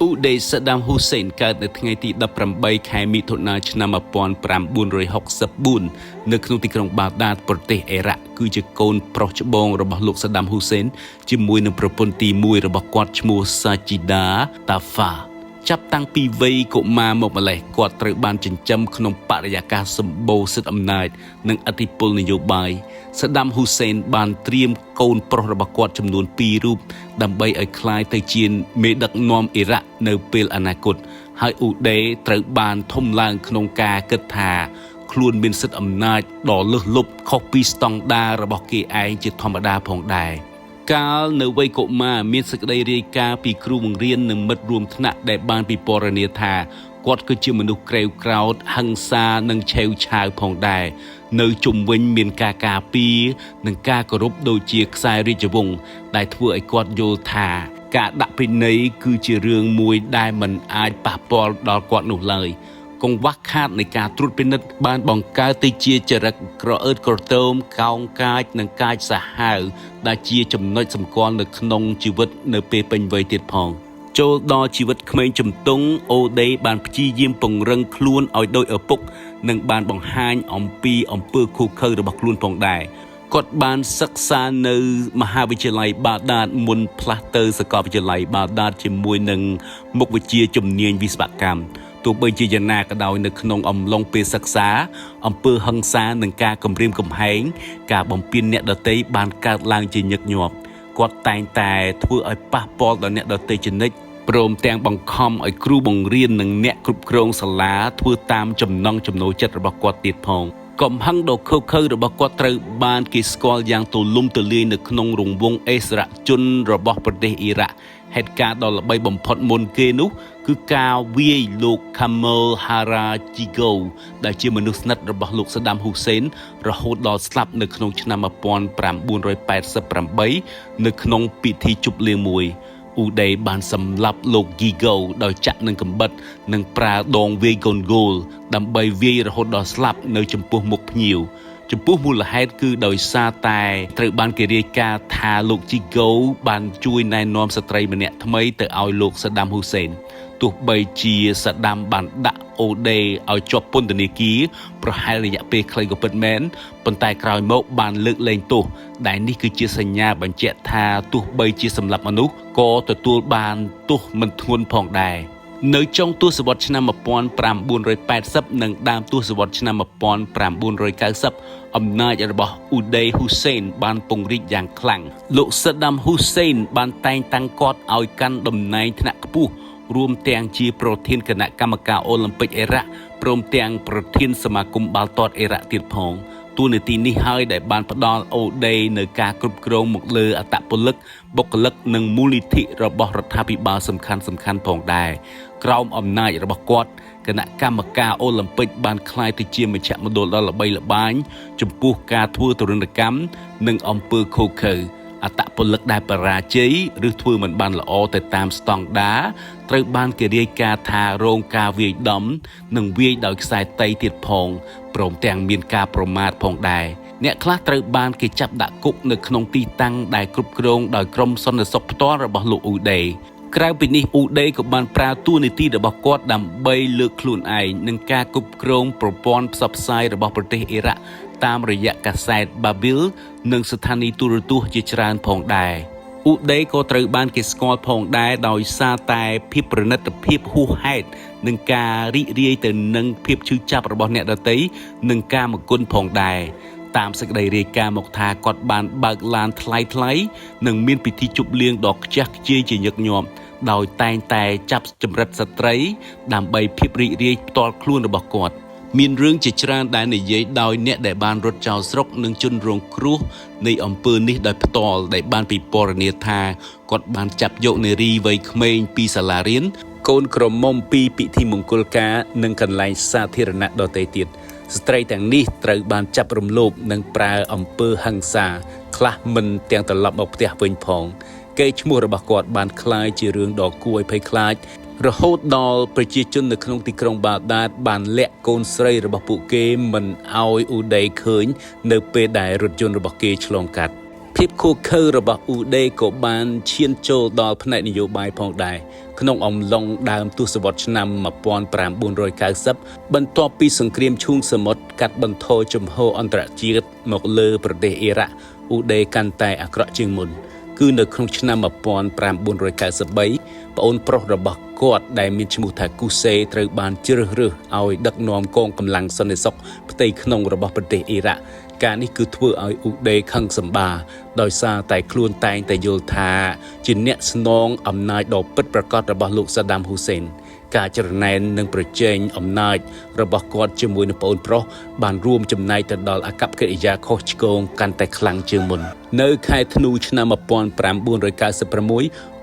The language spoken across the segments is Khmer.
ឧដេសាដាមហ៊ូសេនកើតនៅថ្ងៃទី18ខែមិថុនាឆ្នាំ1964នៅក្នុងទីក្រុងបាដាតប្រទេសអ៊ីរ៉ាក់គឺជាកូនប្រុសច្បងរបស់លោកសាដាមហ៊ូសេនជាមួយនឹងប្រពន្ធទី1របស់គាត់ឈ្មោះសាជីដាតាហ្វាចាប់តាំងពីវ័យកុមារមកម្លេះគាត់ត្រូវបានចិញ្ចឹមក្នុងបរិយាកាសសម្បូរសិទ្ធិអំណាចនិងឥទ្ធិពលនយោបាយសាដាមហ៊ូសេនបានត្រៀមកូនប្រុសរបស់គាត់ចំនួន2រូបដើម្បីឲ្យក្លាយទៅជាមេដឹកនាំអ៊ីរ៉ាក់នៅពេលអនាគតហើយឧដេត្រូវបានធំឡើងក្នុងការគិតថាខ្លួនមានសិទ្ធិអំណាចដ៏លើសលប់ខុសពីស្តង់ដាររបស់គេឯងជាធម្មតាផងដែរកាលនៅវ័យកុមារមានសេចក្តីរាយការណ៍ពីគ្រូបង្រៀននិងមិត្តរួមថ្នាក់ដែលបានពិពណ៌នាថាគាត់គឺជាមនុស្សក្រេវក្រោធហិង្សានិងឆេវឆាវផងដែរនៅជុំវិញមានការការពារនិងការគោរពដូចជាខ្សែរាជវង្សដែលធ្វើឲ្យគាត់យល់ថាការដាក់ពិន័យគឺជារឿងមួយដែលមិនអាចប៉ះពាល់ដល់គាត់នោះឡើយកង្វះខាតនៃការត្រួតពិនិត្យបានបង្កើតទៅជាចរិតក្រអឺតក្រទមកោងកាចនិងកាចសាហាវដែលជាចំណុចសម្គាល់នៅក្នុងជីវិតនៅពេលពេញវ័យទៀតផងចូលដល់ជីវិតក្មេងជំទង់អូដេបានព្យាយាមពង្រឹងខ្លួនឲ្យដូចឪពុកនិងបានបង្ហាញអំពីអំពើឃោរឃៅរបស់ខ្លួនផងដែរគាត់បានសិក្សានៅមហាវិទ្យាល័យបាដាតមុនផ្លាស់ទៅសាកលវិទ្យាល័យបាដាតជាមួយនឹងមុខវិជ្ជាជំនាញវិស្វកម្មទោះបីជាយ៉ាងណាក៏ដោយនៅក្នុងអំឡុងពេលសិក្សាអំពើហិង្សានិងការគំរាមកំហែងការបំពានអ្នកដទៃបានកើតឡើងជាញឹកញាប់គាត់តែងតែធ្វើឲ្យប៉ះពាល់ដល់អ្នកដទៃជានិច្ចព្រមទាំងបង្ខំឲ្យគ្រូបង្រៀននិងអ្នកគ្រប់គ្រងសាលាធ្វើតាមចំណង់ចំណូលចិត្តរបស់គាត់ទៀតផងកំហឹងដ៏ឃោរឃៅរបស់គាត់ត្រូវបានគេស្គាល់យ៉ាងទូលំទូលាយនៅក្នុងរង្វង់អិសរាជជនរបស់ប្រទេសអ៊ីរ៉ាក់ហេតុការណ៍ដ៏ល្បីបំផុតមុនគេនោះគឺការវាយលោក Kamal Harajigo ដែលជាមនុស្សស្និទ្ធរបស់លោកសាដាមហ៊ូសេនរហូតដល់ស្លាប់នៅក្នុងឆ្នាំ1988នៅក្នុងពិធីជប់លៀងមួយឧដេបានសម្លាប់លោក Gigo ដោយចាក់នឹងកាំបិតនិងប្រើដងវាយកូនហ្គោលដើម្បីវាយរហូតដល់ស្លាប់នៅចំពោះមុខភ្ញៀវចំពោះមូលហេតុគឺដោយសារតែត្រូវបានគេរាយការណ៍ថាលោក Gigo បានជួយណែនាំស្ត្រីម្នាក់ថ្មីទៅឲ្យលោកសាដាមហ៊ូសេនទោះបីជាសាដាមបានដាក់អូដេឲ្យជាប់ពន្ធនាគារប្រហែលរយៈពេលខ្លីក៏ពិតមែនប៉ុន្តែក្រោយមកបានលើកលែងទោសដែលនេះគឺជាសញ្ញាបញ្ជាក់ថាទោះបីជាសម្លាប់មនុស្សក៏ទទួលបានទោសមិនធ្ងន់ផងដែរនៅចុងទសវត្សរ៍ឆ្នាំ1980និងដើមទសវត្សរ៍ឆ្នាំ1990អំណាចរបស់ឧដេហ៊ូសេនបានពង្រីកយ៉ាងខ្លាំងលោកសាដាមហ៊ូសេនបានតែងតាំងគាត់ឲ្យកាន់តំណែងថ្នាក់ខ្ពស់រួមទាំងជាប្រធានគណៈកម្មការអូឡ িম্প ពិកអ៊ីរ៉ាក់ព្រមទាំងប្រធានសមាគមបាល់ទាត់អ៊ីរ៉ាក់ទៀតផងតួនាទីនេះហើយដែលបានផ្ដល់អូដេនៅការគ្រប់គ្រងមកលើអត្តពលិកបុគ្គលិកនិងមូលនិធិរបស់រដ្ឋាភិបាលសំខាន់ៗផងដែរក្រោមអំណាចរបស់គាត់គណៈកម្មការអូឡ িম্প ពិកបានក្លាយទៅជាមជ្ឈមណ្ឌលដ៏ល្បីល្បាញចំពោះការធ្វើទរណកម្មនិងអំពើឃោរឃៅអត្តពលិកដែលបរាជ័យឬធ្វើមិនបានល្អទៅតាមស្តង់ដារត្រូវបានគេរាយការណ៍ថារងការវាយដំនិងវាយដោយខ្សែតីទៀតផងព្រមទាំងមានការប្រមាថផងដែរអ្នកខ្លះត្រូវបានគេចាប់ដាក់គុកនៅក្នុងទីតាំងដែលគ្រប់គ្រងដោយក្រុមសន្តិសុខផ្ទាល់របស់លោកឧដេក្រៅពីនេះឧដេក៏បានប្រើតួនាទីរបស់គាត់ដើម្បីលើកខ្លួនឯងនឹងការគ្រប់គ្រងប្រព័ន្ធផ្សព្វផ្សាយរបស់ប្រទេសអ៊ីរ៉ាក់តាមរយៈកាសែត Babil និងស្ថានីយទូរទស្សន៍ជាច្រើនផងដែរឧដេក៏ត្រូវបានគេស្គាល់ផងដែរដោយសារតែភាពប្រណិតភាពហួសហេតុនិងការរីករាយទៅនឹងភាពឈឺចាប់របស់អ្នកដទៃនិងការមកគុណផងដែរតាមសេចក្តីរាយការណ៍មកថាគាត់បានបើកឡានថ្លៃៗនិងមានពិធីជប់លៀងដ៏ខ្ជះខ្ជាយជាញឹកញាប់ដោយតែងតែចាប់ចម្រិតស្ត្រីដើម្បីភាពរីករាយផ្ទាល់ខ្លួនរបស់គាត់មានរឿងជាច្រើនដែលនិយាយដោយអ្នកដែលបានរត់ចោលស្រុកនិងជនរងគ្រោះនៃអំពើនេះដោយផ្ទាល់ដែលបានពិពណ៌នាថាគាត់បានចាប់យកនារីវ័យក្មេងពីសាលារៀនកូនក្រមុំពីពិធីមង្គលការនិងកន្លែងសាធារណៈដទៃទៀតស្ត្រីទាំងនេះត្រូវបានចាប់រំលោភនិងប្រើអំពើហិង្សាខ្លះមិនទាំងត្រឡប់មកផ្ទះវិញផងកេរ្តិ៍ឈ្មោះរបស់គាត់បានក្លាយជារឿងដ៏គួរឲ្យភ័យខ្លាចរហូតដល់ប្រជាជននៅក្នុងទីក្រុងបាដាតបានលាក់កូនស្រីរបស់ពួកគេមិនឲ្យឧដេឃើញនៅពេលដែលរថយន្តរបស់គេឆ្លងកាត់ ភាពខូខើរបស់ឧដេក៏បានឈានចូលដល់ផ្នែកនយោបាយផងដែរក្នុងអំឡុងដើមទសវត្សរ៍ឆ្នាំ1990បន្ទាប់ពីសង្គ្រាមឈូងសមុទ្រកាត់បន្ថយជំហរអន្តរជាតិមកលើប្រទេសអ៊ីរ៉ាក់ឧដេកាន់តែអាក្រក់ជាងមុនគឺនៅក្នុងឆ្នាំ1993ប្អូនប្រុសរបស់គាត់ដែលមានឈ្មោះថាគូសេត្រូវបានជ្រើសរើសឲ្យដឹកនាំកងកម្លាំងសន្តិសុខផ្ទៃក្នុងរបស់ប្រទេសអ៊ីរ៉ាក់ការនេះគឺធ្វើឲ្យឧដេខឹងសម្បាដោយសារតែខ្លួនតែងតែយល់ថាជាអ្នកស្នងអំណាចដ៏ពិតប្រាកដរបស់លោកសាដាមហ៊ូសេនការចរណែននិងប្រជែងអំណាចរបស់គាត់ជាមួយនឹងប្អូនប្រុសបានរួមចំណែកទៅដល់អាកប្បកិរិយាខុសឆ្គងកាន់តែខ្លាំងជាងមុននៅខែធ្នូឆ្នាំ1996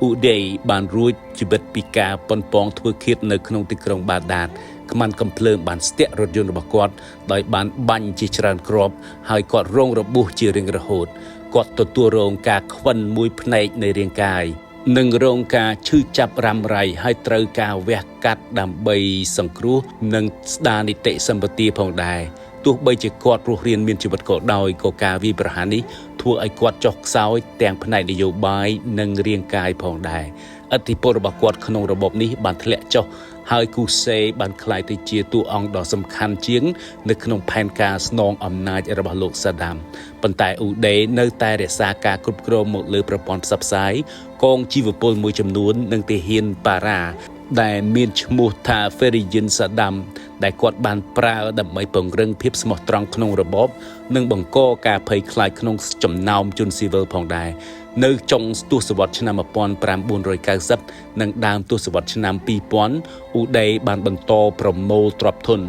ឧដេបានរួចជីវិតពីការប៉ុនប៉ងធ្វើឃាតនៅក្នុងទីក្រុងបាដាតខ្មាន់កំភ្លើងបានស្ទាក់រថយន្តរបស់គាត់ដោយបានបាញ់ជាច្រើនគ្រាប់ហើយគាត់រងរបួសជារៀងរហូតគាត់ទទួលរងការខ្វិនមួយផ្នែកនៃរាងកាយនិងរងការឈឺចាប់រ៉ាំរ៉ៃហើយត្រូវការវះកាត់ដើម្បីសង្គ្រោះនិងស្ដារនីតិសម្បទាផងដែរទោះបីជាគាត់រស់រានមានជីវិតក៏ដោយក៏ការវាយប្រហារនេះធ្វើឲ្យគាត់ចុះខ្សោយទាំងផ្នែកនយោបាយនិងរាងកាយផងដែរឥទ្ធិពលរបស់គាត់ក្នុងរបបនេះបានធ្លាក់ចុះហើយគូសេបានក្លាយទៅជាតួអង្គដ៏សំខាន់ជាងនៅក្នុងផែនការស្នងអំណាចរបស់លោកសាដាមប៉ុន្តែឧដេនៅតែរក្សាការគ្រប់គ្រងមកលើប្រព័ន្ធផ្សព្វផ្សាយកងជីវពលមួយចំនួននិងទាហានប៉ារ៉ាដែលមានឈ្មោះថា Feriyin Saddam ដែលគាត់បានប្រើដើម្បីពង្រឹងភាពស្មោះត្រង់ក្នុងរបបនិងបង្កការភ័យខ្លាចក្នុងចំណោមជនស៊ីវិលផងដែរនៅចុងទសវត្សរ៍ឆ្នាំ1990និងដើមទសវត្សរ៍ឆ្នាំ2000ឧដេបានបន្តប្រមូលទ្រព្យធន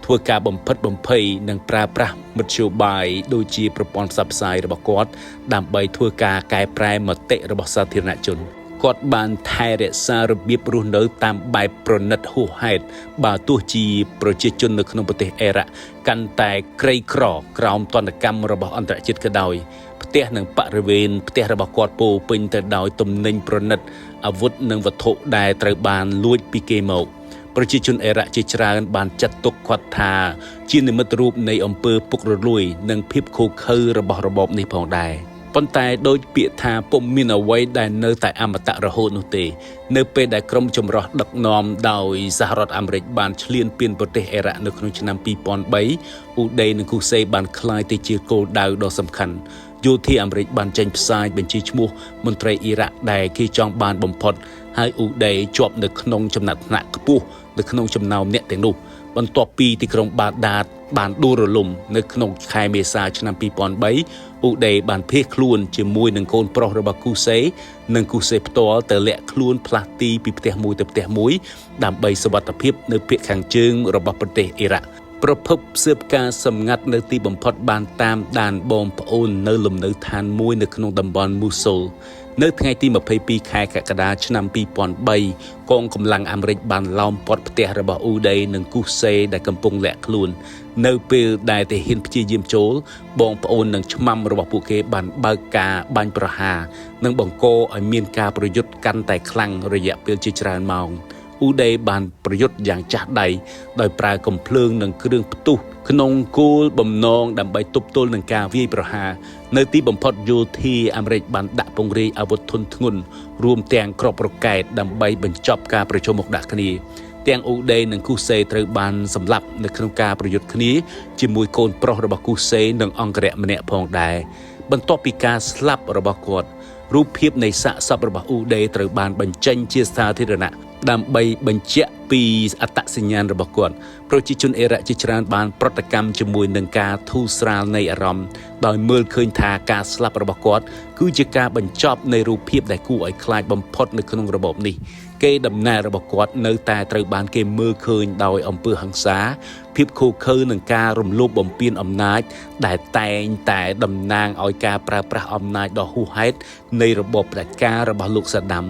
ធ្វើការបំផិតបំភ័យនិងប្រើប្រាស់មធ្យោបាយដូចជាប្រព័ន្ធផ្សព្វផ្សាយរបស់គាត់ដើម្បីធ្វើការកែប្រែមតិរបស់សាធារណជនគាត់បានថែរក្សារបៀបរស់នៅតាមបែបប្រណិតហួសហេតុបើទោះជាប្រជាជននៅក្នុងប្រទេសអ៊ីរ៉ាក់កាន់តែក្រីក្រក្រោមទណ្ឌកម្មរបស់អន្តរជាតិក៏ដោយផ្ទះនិងបរិវេណផ្ទះរបស់គាត់ពោពេញទៅដោយទំនិញប្រណិតអាវុធនិងវត្ថុដែលត្រូវបានលួចពីគេមកប្រជាជនអ៊ីរ៉ាក់ជាច្រើនបានចាត់ទុកគាត់ថាជានិមិត្តរូបនៃអំពើពុករលួយនិងភាពឃោរឃៅរបស់របបនេះផងដែរប៉ុន្តែដូចពាក្យថាពុំមានអ្វីដែលនៅតែអមតៈរហូតនោះទេនៅពេលដែលក្រុមចម្រុះដឹកនាំដោយសហរដ្ឋអាមេរិកបានឈ្លានពានប្រទេសអ៊ីរ៉ាក់នៅក្នុងឆ្នាំ2003ឧដេនិងគូសេបានក្លាយទៅជាគោលដៅដ៏សំខាន់យោធាអាមេរិកបានចេញផ្សាយបញ្ជីឈ្មោះមន្ត្រីអ៊ីរ៉ាក់ដែលគេចង់បានបំផុតហើយឧដេជាប់នៅក្នុងចំណាត់ថ្នាក់ខ្ពស់នៅក្នុងចំណោមអ្នកទាំងនោះបន្ទាប់ពីទីក្រុងបាដាតបានដួលរលំនៅក្នុងខែមេសាឆ្នាំ2003ឧដេបានភៀសខ្លួនជាមួយនឹងកូនប្រុសរបស់គូសេនិងគូសេផ្ទាល់ទៅលាក់ខ្លួនផ្លាស់ទីពីផ្ទះមួយទៅផ្ទះមួយដើម្បីសុវត្ថិភាពនៅភាគខាងជើងរបស់ប្រទេសអ៊ីរ៉ាក់ប្រភពស៊ើបការសម្ងាត់នៅទីបំផុតបានតាមដានបងប្អូននៅលំនៅឋានមួយនៅក្នុងតំបន់មូសូលនៅថ្ងៃទី22ខែកក្កដាឆ្នាំ2003កងកម្លាំងអាមេរិកបានឡោមព័ទ្ធផ្ទះរបស់ឧដេនិងគូសេដែលកំពុងលាក់ខ្លួននៅពេលដែលទាហានព្យាយាមចូលបងប្អូននិងឆ្មាំរបស់ពួកគេបានបើកការបាញ់ប្រហារនិងបង្កឲ្យមានការប្រយុទ្ធកាន់តែខ្លាំងរយៈពេលជាច្រើនម៉ោងឧដេបានប្រយុទ្ធយ៉ាងចាស់ដៃដោយប្រើកំភ្លើងនិងគ្រឿងផ្ទុះក្នុងគោលបំណងដើម្បីទប់ទល់នឹងការវាយប្រហារនៅទីបំផុតយោធាអាមេរិកបានដាក់ពង្រាយអាវុធធុនធ្ងន់រួមទាំងគ្រាប់រ៉ុកែតដើម្បីបញ្ចប់ការប្រជុំមុខដាក់គ្នាទាំងឧដេនិងគូសេត្រូវបានសម្លាប់នៅក្នុងការប្រយុទ្ធគ្នាជាមួយកូនប្រុសរបស់គូសេនិងអង្គរៈម្នាក់ផងដែរបន្ទាប់ពីការស្លាប់របស់គាត់រូបភាពនៃសាកសពរបស់ឧដេត្រូវបានបញ្ចេញជាសាធារណៈដើម្បីបញ្ជាក់ពីអត្តសញ្ញាណរបស់គាត់ប្រជាជនអ៊ីរ៉ាក់ជាច្រើនបានប្រតិកម្មជាមួយនឹងការធូរស្រាលនៃអារម្មណ៍ដោយមើលឃើញថាការស្លាប់របស់គាត់គឺជាការបញ្ចប់នៃរូបភាពដែលគួរឲ្យខ្លាចបំផុតនៅក្នុងរបបនេះគេដំណើររបស់គាត់នៅតែត្រូវបានគេមើលឃើញដោយអំពើហិង្សាភាពឃោរឃៅនិងការរំលោភបំពានអំណាចដែលតែងតែតំណាងឲ្យការប្រើប្រាស់អំណាចដ៏ហួសហេតុនៃរបបផ្ដាច់ការរបស់លោកសាដាម